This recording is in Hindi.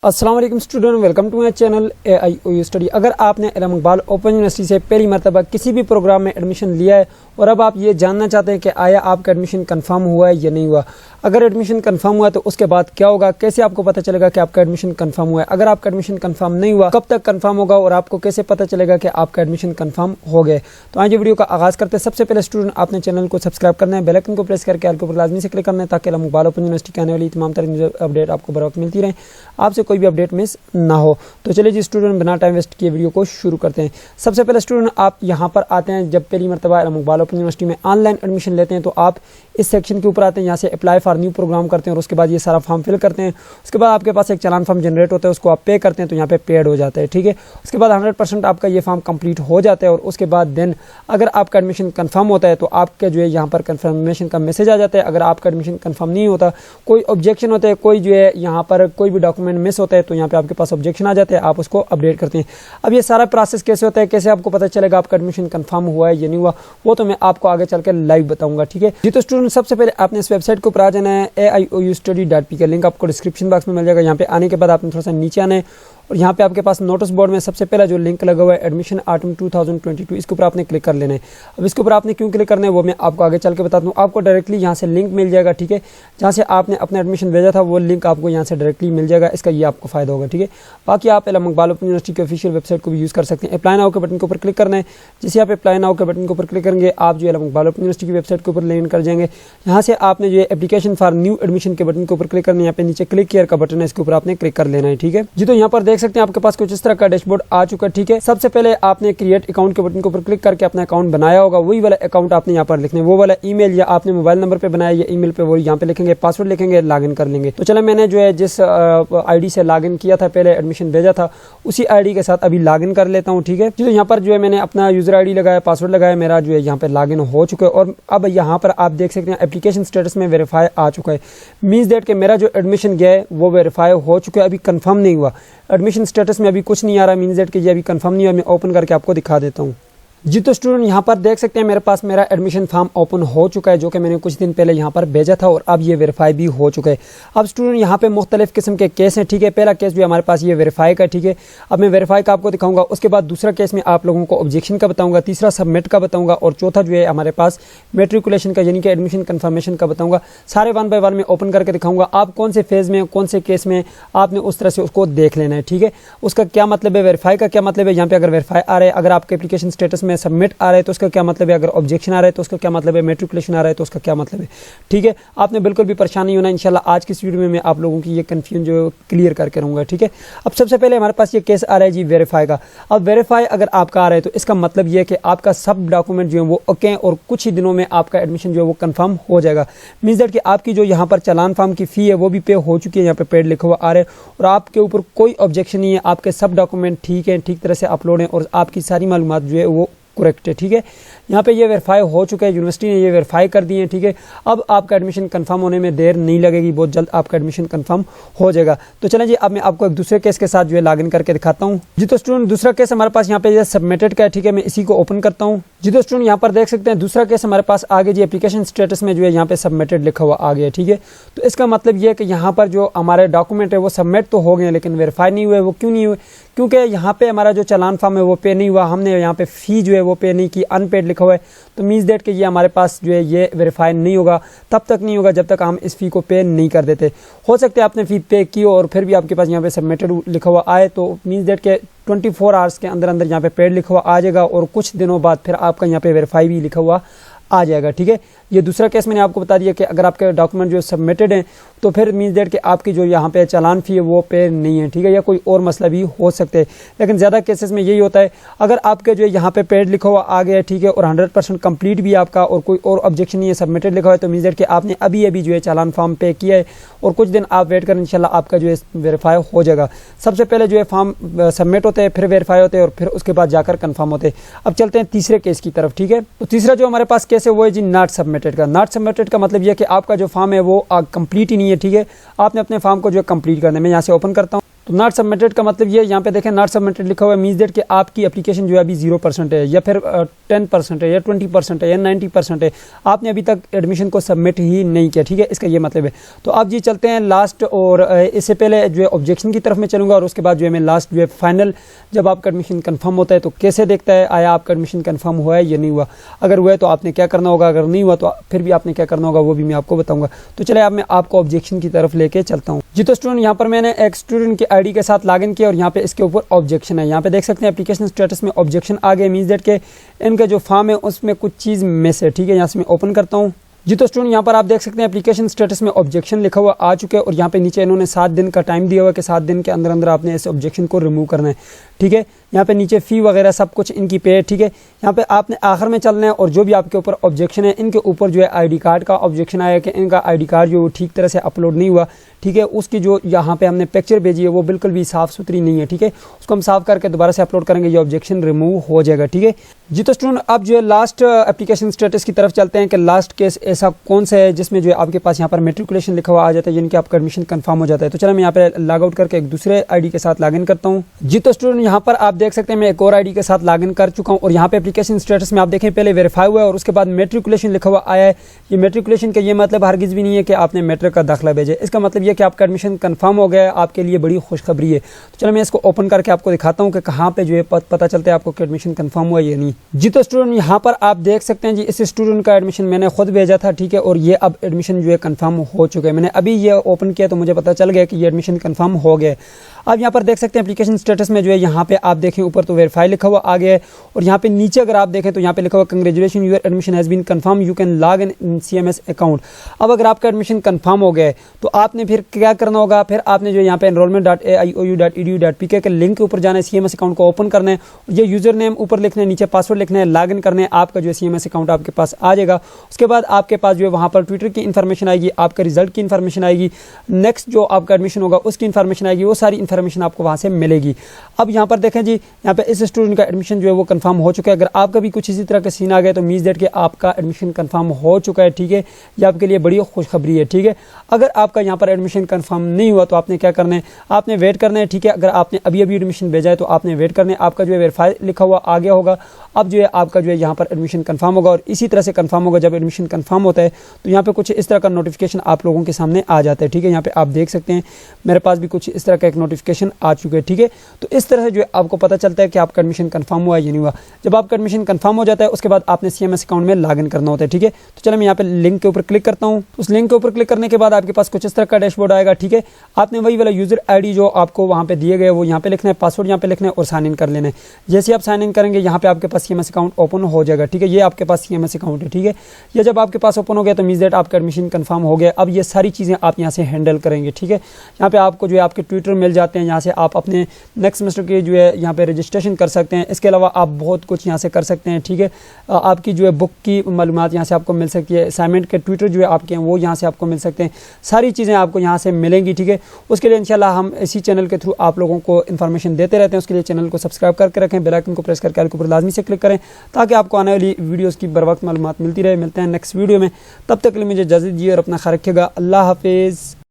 अस्सलाम वालेकुम student, welcome to my channel AIOU study. अगर आपने इल्म इकबाल ओपन यूनिवर्सिटी से पहली मरतबा किसी भी प्रोग्राम में एडमिशन लिया है और अब आप ये जानना चाहते हैं कि आया आपका एडमिशन कंफर्म हुआ है या नहीं हुआ, अगर एडमिशन कंफर्म हुआ तो उसके बाद क्या होगा, कैसे आपको पता चलेगा कि आपका एडमिशन कंफर्म हुआ है, अगर आपका एडमिशन कंफर्म नहीं हुआ कब तक कंफर्म होगा और आपको कैसे पता चलेगा कि आपका एडमिशन कंफर्म हो गया। तो आज वीडियो का आगाज करते हैं। सबसे पहले स्टूडेंट आपने चैनल को सब्सक्राइब करना है, बेल आइकन को प्रेस करके आल के ऊपर लाजमी से क्लिक करना है ताकि इल्म इकबाल ओपन यूनिवर्सिटी के आने वाली तमाम तरह अपडेट आपको बर वक्त मिलती रहे, आपसे कोई भी अपडेट मिस ना हो। तो चलिए जी स्टूडेंट, बिना टाइम वेस्ट किए वीडियो को शुरू करते हैं। सबसे पहले स्टूडेंट आप यहाँ पर आते हैं, जब पहली मरतबा इल्म इकबाल ओपन यूनिवर्सिटी में ऑनलाइन एडमिशन लेते हैं तो आप इस सेक्शन के ऊपर आते हैं, यहाँ से अप्लाई फॉर न्यू प्रोग्राम करते हैं और उसके बाद ये सारा फॉर्म फिल करते हैं। उसके बाद आपके पास एक चालान फॉर्म जनरेट होता है, उसको आप पे करते हैं तो यहाँ पे पेड हो जाता है, ठीक है। उसके बाद 100% आपका ये फॉर्म कंप्लीट हो जाता है और उसके बाद देन अगर आपका एडमिशन कंफर्म होता है तो आपके जो है यहाँ पर कंफर्मेशन का मैसेज आ जाता है। अगर आपका एडमिशन कंफर्म नहीं होता, कोई ऑब्जेक्शन होता है, कोई जो है यहाँ पर कोई भी डॉक्यूमेंट मिस होता है तो यहाँ पे आपके पास ऑब्जेक्शन आ जाते हैं, आप उसको अपडेट करते हैं। अब ये सारा प्रोसेस कैसे होता है, कैसे आपको पता चलेगा आपका एडमिशन कंफर्म हुआ है या नहीं हुआ, वो तो मैं आपको आगे चल के लाइव बताऊंगा, ठीक है जी। तो स्टूडेंट सबसे पहले आपने इस वेबसाइट के ऊपर आ जाना है, AIOUstudy.p का लिंक आपको डिस्क्रिप्शन बॉक्स में मिल जाएगा। यहाँ पे आने के बाद आपने थोड़ा सा नीचे आना है और यहाँ पे आपके पास नोटिस बोर्ड में सबसे पहला जो लिंक लगा हुआ है एडमिशन ऑटम 2022, इसके ऊपर आपने क्लिक कर लेना है। अब इसके ऊपर आपने क्यों क्लिक करना है वो मैं आपको आगे चल के बताता हूँ। आपको डायरेक्टली यहाँ से लिंक मिल जाएगा, ठीक है, जहाँ से आपने अपना एडमिशन भेजा था वो लिंक आपको यहाँ से डायरेक्टली मिल जाएगा, इसका ये आपको फायदा होगा, ठीक है। बाकी आप इल्म इकबाल ओपन यूनिवर्सिटी की ऑफिशियल वेबसाइट को भी यूज़ कर सकते हैं। अप्लाई नाउ के बटन के ऊपर क्लिक करना है, जैसे आप अप्लाई नाउ के बटन के ऊपर क्लिक करेंगे आप जो इल्म इकबाल ओपन यूनिवर्सिटी की वेबसाइट के ऊपर लॉगिन कर जाएंगे। यहाँ से आपने जो है एप्लीकेशन फॉर न्यू एडमिशन के बटन के ऊपर क्लिक करना है, यहाँ पे नीचे क्लिक हियर का बटन है, इसके ऊपर आपने क्लिक कर लेना है, ठीक है जी। तो यहाँ पर देख सकते हैं आपके पास कुछ इस तरह का डैशबोर्ड आ चुका है, ठीक है। सबसे पहले आपने क्रिएट अकाउंट के बटन के ऊपर क्लिक करके अपना अकाउंट बनाया होगा, वही वाला अकाउंट आपने यहाँ पर लिखना है, वो वाला ईमेल या आपने मोबाइल नंबर पे बनाया या ईमेल पे, वो यहाँ पे लिखेंगे, पासवर्ड लिखेंगे, लॉगिन कर लेंगे। तो चलो मैंने जो है जिस आईडी से लॉगिन किया था, पहले एडमिशन भेजा था, उसी आईडी के साथ अभी लॉगिन कर लेता हूँ, ठीक है जी। तो यहाँ पर जो है मैंने अपना यूजर आईडी लगाया, पासवर्ड लगाया, मेरा जो है यहाँ पे लॉगिन हो चुका है और अब यहाँ पर आप देख सकते हैं एप्लीकेशन स्टेटस में वेरीफाई आ चुका है। मीन्स दैट कि मेरा जो एडमिशन गया है वो वेरीफाई हो चुका है, अभी कंफर्म नहीं हुआ, एडमिशन स्टेटस में अभी कुछ नहीं आ रहा, मीन्स दैट कि ये अभी कंफर्म नहीं हुआ। मैं ओपन करके आपको दिखा देता हूँ जी। तो स्टूडेंट यहाँ पर देख सकते हैं मेरे पास मेरा एडमिशन फॉर्म ओपन हो चुका है, जो कि मैंने कुछ दिन पहले यहाँ पर भेजा था और अब ये वेरीफाई भी हो चुका है। अब स्टूडेंट यहाँ पे मुख्तलिफ किस्म के केस हैं, ठीक है। पहला केस जो हमारे पास ये वेरीफाई का, ठीक है। अब मैं वेरीफाई का आपको दिखाऊंगा, उसके बाद दूसरा केस में आप लोगों को ऑब्जेक्शन का बताऊंगा, तीसरा सबमिट का बताऊंगा और चौथा जो है हमारे पास मेट्रिकुलेशन का यानी कि एडमिशन कन्फर्मेशन का बताऊंगा। सारे 1 बाय 1 में ओपन करके दिखाऊंगा, आप कौन से फेज में कौन से केस में आपने उस तरह से उसको देख लेना है, ठीक है। उसका क्या मतलब है, वेरीफाई का क्या मतलब है, यहाँ पे अगर वेरीफाई आ रहा है, अगर आपके एप्लीकेशन स्टेटस में सबमिट आ रहा है तो उसका क्या मतलब है, अगर ऑब्जेक्शन आ रहा है तो उसका क्या मतलब है, मेट्रिकुलेशन आ रहा है तो उसका क्या मतलब है, ठीक है। आपने बिल्कुल भी परेशान नहीं होना, इंशाल्लाह आज की इस वीडियो में मैं आप लोगों की ये कंफ्यूजन जो क्लियर करके रहूंगा, ठीक है। अब सबसे पहले हमारे पास ये केस आ रहा है जी वेरीफाई का। अब वेरीफाई अगर आपका आ रहा है तो इसका मतलब ये है कि आपका सब डॉक्यूमेंट जो है वो ओके और कुछ ही दिनों में आपका एडमिशन जो है वो कंफर्म हो जाएगा। मींस दैट कि आपकी जो यहाँ पर चालान फॉर्म की फी है वो भी पे हो चुकी है, यहाँ पे पेड लिखा हुआ आ रहा है और आपके ऊपर कोई ऑब्जेक्शन नहीं है, आपके सब डॉक्यूमेंट ठीक है, ठीक तरह से अपलोड है और आपकी सारी मालूमात जो है वो करेक्ट है, ठीक है। यहाँ पे ये वेरीफाई हो चुका है, यूनिवर्सिटी ने ये वेरीफाई कर दिए हैं, ठीक है। अब आपका एडमिशन कंफर्म होने में देर नहीं लगेगी, बहुत जल्द आपका एडमिशन कंफर्म हो जाएगा। तो चलें जी, अब मैं आपको एक दूसरे केस के साथ जो है लॉगिन करके दिखाता हूँ जी। तो स्टूडेंट दूसरा केस हमारे पास यहाँ पे सबमिटेड का है, ठीक है। मैं इसी को ओपन करता हूँ जी। तो स्टूडेंट यहाँ पर देख सकते हैं दूसरा केस हमारे पास आगे जी एप्लीकेशन स्टेटस में जो है यहाँ पे सबमिटेड लिखा हुआ आ गया, ठीक है। तो इसका मतलब ये है कि यहाँ पर जो हमारे डॉक्यूमेंट है वो सबमिट तो हो गए लेकिन वेरीफाई नहीं हुए। वो क्यों नहीं हुए, क्योंकि यहाँ पे हमारा जो चालान फॉर्म है वो पे नहीं हुआ, हमने यहाँ पे फी जो है वो पे नहीं की, अनपेड लिखा हुआ है। तो मीन्स दैट कि ये हमारे पास जो है ये वेरीफाई नहीं होगा, तब तक नहीं होगा जब तक हम इस फी को पे नहीं कर देते। हो सकता है आपने फी पे की और फिर भी आपके पास यहाँ पे सबमिटेड लिखा हुआ आए, तो मीन्स दैट के 24 आवर्स के अंदर अंदर यहाँ पे पेड लिखा हुआ आ जाएगा और कुछ दिनों बाद फिर आपका यहाँ पे वेरीफाई भी लिखा हुआ आ जाएगा, ठीक है। ये दूसरा केस मैंने आपको बता दिया कि अगर आपके डॉक्यूमेंट जो सबमिटेड हैं तो फिर मीन्स दैट कि आपकी जो यहाँ पे चालान फी है वो पे नहीं है, ठीक है, या कोई और मसला भी हो सकते हैं। लेकिन ज़्यादा केसेस में यही होता है, अगर आपके जो यहाँ पे पेड लिखा हुआ आ गया, ठीक है, और 100% कंप्लीट भी आपका और कोई और ऑब्जेक्शन नहीं है, सबमिटेड लिखा हुआ है, तो मीन्स दैट कि आपने अभी अभी जो है चालान फॉर्म पे किया है और कुछ दिन आप वेट करें, इंशाल्लाह आपका जो है वेरीफाई हो जाएगा। सबसे पहले जो है फॉर्म सबमिट होते हैं, फिर वेरीफाई होते हैं और फिर उसके बाद जाकर कन्फर्म होते हैं। अब चलते हैं तीसरे केस की तरफ, ठीक है। तो तीसरा जो हमारे पास केस है वो है जी नॉट सबमिटेड का। नॉट सबमिटेड का मतलब यह कि आपका जो फॉर्म है वो कंप्लीट ही नहीं है, ठीक है। आपने अपने फॉर्म को जो कंप्लीट करना है, मैं यहाँ से ओपन करता हूँ तो नॉट सबमिटेड का मतलब ये यहाँ पे देखें नॉट सबमिटेड लिखा हुआ है, मीन्स दैट कि आपकी एप्लीकेशन जो है अभी 0% है या फिर 10% है या 20% है या 90% है, आपने अभी तक एडमिशन को सबमिट ही नहीं किया, ठीक है, इसका ये मतलब है। तो अब जी चलते हैं लास्ट, और इससे पहले जो है ऑब्जेक्शन की तरफ में चलूँगा और उसके बाद जो है मैं लास्ट जो है फाइनल जब आपका एडमिशन कन्फर्म होता है तो कैसे देखता है आया आपका एडमिशन कन्फर्म हुआ है या नहीं हुआ, अगर हुआ है तो आपने क्या करना होगा, अगर नहीं हुआ तो फिर भी आपने क्या करना होगा वो भी मैं आपको बताऊंगा। तो चले अब मैं आपको ऑब्जेक्शन की तरफ लेके चलता हूँ जी। तो स्टूडेंट यहाँ पर मैंने एक स्टूडेंट की आईडी के साथ लॉगिन किया और यहाँ पे इसके ऊपर ऑब्जेक्शन है, यहाँ पे देख सकते हैं एप्लीकेशन स्टेटस में ऑब्जेक्शन आ गया, मींस दैट के इनका जो फॉर्म है उसमें कुछ चीज़ मिस है, ठीक है। यहाँ से मैं ओपन करता हूँ जी। तो स्टूडेंट यहाँ पर आप देख सकते हैं एप्लीकेशन स्टेटस में ऑब्जेक्शन लिखा हुआ आ चुका है और यहाँ पे नीचे इन्होंने 7 दिन का टाइम दिया हुआ है कि 7 दिन के अंदर अंदर आपने इस ऑब्जेक्शन को रिमूव करना है, ठीक है। यहाँ पे नीचे फ़ी वगैरह सब कुछ इनकी पे है, ठीक है। यहाँ पे आपने आखिर में चलना है और जो भी आपके ऊपर ऑब्जेक्शन है इनके ऊपर जो है आईडी कार्ड का ऑब्जेक्शन आया कि इनका आईडी कार्ड जो ठीक तरह से अपलोड नहीं हुआ, ठीक है। उसकी जो यहाँ पे हमने पिक्चर भेजी है वो बिल्कुल भी साफ़ सुथरी नहीं है, ठीक है। उसको हम साफ़ करके दोबारा से अपलोड करेंगे, ये ऑब्जेक्शन रिमूव हो जाएगा, ठीक है जी। तो स्टूडेंट अब जो है लास्ट एप्लीकेशन स्टेटस की तरफ चलते हैं कि लास्ट केस ऐसा कौन सा है जिसमें जो है आपके पास यहाँ पर मेट्रिकुलेशन लिखा हुआ आ जाता है, यानी कि आपका एडमिशन कंफर्म हो जाता है। तो चलो मैं यहाँ पे लॉग आउट करके एक दूसरे आईडी के साथ लॉगिन करता हूँ जी। तो स्टूडेंट यहाँ पर आप देख सकते हैं मैं एक और आईडी के साथ लॉगिन कर चुका हूँ और यहाँ पे एप्लीकेशन स्टेटस में आप देखें पहले वेरीफाई हुआ है और उसके बाद मेट्रिकुलेशन लिखा हुआ आया है। ये मेट्रिकुलेशन का ये मतलब हरगिज़ भी नहीं है कि आपने मैट्रिक का दाखिला भेजा, इसका मतलब ये कि आपका एडमिशन कंफर्म हो गया है, आपके लिए बड़ी खुशखबरी है। तो चलो मैं इसको ओपन करके आपको दिखाता हूँ कि कहाँ पे जो है पता चलता है आपको कि एडमिशन कंफर्म हुआ या नहीं जी। तो स्टूडेंट यहाँ पर आप देख सकते हैं जी इस स्टूडेंट का एडमिशन मैंने खुद भेजा था, ठीक है, और ये अब एडमिशन जो है कंफर्म हो चुका है। मैंने अभी ये ओपन किया तो मुझे पता चल गया कि ये एडमिशन कंफर्म हो गया है। अब यहाँ पर देख सकते हैं एप्लीकेशन स्टेटस में जो है यहाँ पे आप देखें ऊपर तो वेरीफाई लिखा हुआ आ गया है और यहाँ पे नीचे अगर आप देखें तो यहाँ पे लिखा हुआ congratulation your admission has been confirm, you can log in CMS account. अब अगर आपका एडमिशन कंफर्म हो गया है तो आपने फिर क्या करना होगा, फिर आपने जो यहाँ पे enrollment.aiou.edu.pk के लिंक के ऊपर जाना है, CMS अकाउंट को ओपन करना है, ये यूजर नेम ऊपर लिखना है, नीचे पासवर्ड लिखना है, लॉग इन करना है, आपका जो है CMS अकाउंट आपके पास आ जाएगा। उसके बाद आपके पास जो है वहाँ पर ट्विटर की इन्फॉर्मेशन आएगी, आपका रिजल्ट की इन्फॉर्मेशन आएगी, नेक्स्ट जो आपका एडमिशन होगा उसकी इन्फॉर्मेशन आएगी, वो सारी इन्फॉर्मेशन आपको वहाँ से मिलेगी। अब यहाँ पर देखें जी यहाँ पे इस स्टूडेंट का एडमिशन जो है वो कंफर्म हो चुका है। अगर आपका भी कुछ इसी तरह का सीन आ गया तो मीन्स दैट कि आपका एडमिशन कंफर्म हो चुका है, ठीक है, ये आपके लिए बड़ी खुशखबरी है, ठीक है। अगर आपका यहाँ पर एडमिशन कंफर्म नहीं हुआ तो आपने क्या करना है, आपने वेट करना है, ठीक है। अगर आपने अभी अभी एडमिशन भेजा है तो आपने वेट करना है, आपका जो है वेरीफाई लिखा हुआ आ गया होगा। अब जो है आपका जो है यहाँ पर एडमिशन कंफर्म होगा और इसी तरह से कंफर्म होगा। जब एडमिशन कंफर्म होता है तो यहाँ पे कुछ इस तरह का नोटिफिकेशन आप लोगों के सामने आ जाता है, ठीक है। यहाँ पे आप देख सकते हैं मेरे पास भी कुछ इस तरह का एक नोटिफिकेशन आ चुका है, ठीक है। तो इस तरह से जो है आपको पता चलता है कि आपका एडमिशन कंफर्म हुआ या नहीं हुआ। जब आपका एडमिशन कंफर्म हो जाता है उसके बाद आपने CMS अकाउंट में लॉगिन करना होता है, ठीक है। तो चलो मैं यहाँ पे लिंक के ऊपर क्लिक करता हूँ। उस लिंक के ऊपर क्लिक करने के बाद आपके पास कुछ इस तरह का डैशबोर्ड आएगा, ठीक है। आपने वही वाला यूजर ID जो आपको वहाँ पे दिए गए वो यहाँ पे लिखना है, पासवर्ड यहाँ पे लिखना है और साइन इन कर लेना है। जैसे आप साइन इन करेंगे यहाँ पे आपके पास CMS अकाउंट ओपन हो जाएगा, ठीक है। ये आपके पास CMS अकाउंट है, ठीक है। ये जब आपके पास ओपन हो गया तो मींस दैट आपका एडमिशन कंफर्म हो गया। अब ये सारी चीज़ें आप यहाँ से हैंडल करेंगे, ठीक है। यहाँ पे आपको जो है आपके ट्विटर मिल जाते हैं, यहाँ से आप अपने नेक्स्ट सेमेस्टर के जो है यहाँ पे रजिस्ट्रेशन कर सकते हैं। इसके अलावा आप बहुत कुछ यहाँ से कर सकते हैं, ठीक है। आपकी जो है बुक की मालूमात यहाँ से आपको मिल सकती है, असाइनमेंट के ट्विटर जो है आपके हैं वो यहाँ से आपको मिल सकते हैं, सारी चीज़ें आपको यहाँ से मिलेंगी, ठीक है। उसके लिए इंशाल्लाह हम इसी चैनल के थ्रू आप लोगों को इन्फॉर्मेशन देते रहते हैं। उसके लिए चैनल को सब्सक्राइब करके रखें, बेल आइकन को प्रेस करके के ऊपर लाजमी से क्लिक करें ताकि आपको आने वाली वीडियोज़ की बर वक्त मालूमात मिलती रहे। मिलते हैं नेक्स्ट वीडियो में, तब तक के लिए मुझे इजाज़त दीजिए और अपना ख्याल रखिएगा। अल्लाह हाफिज़।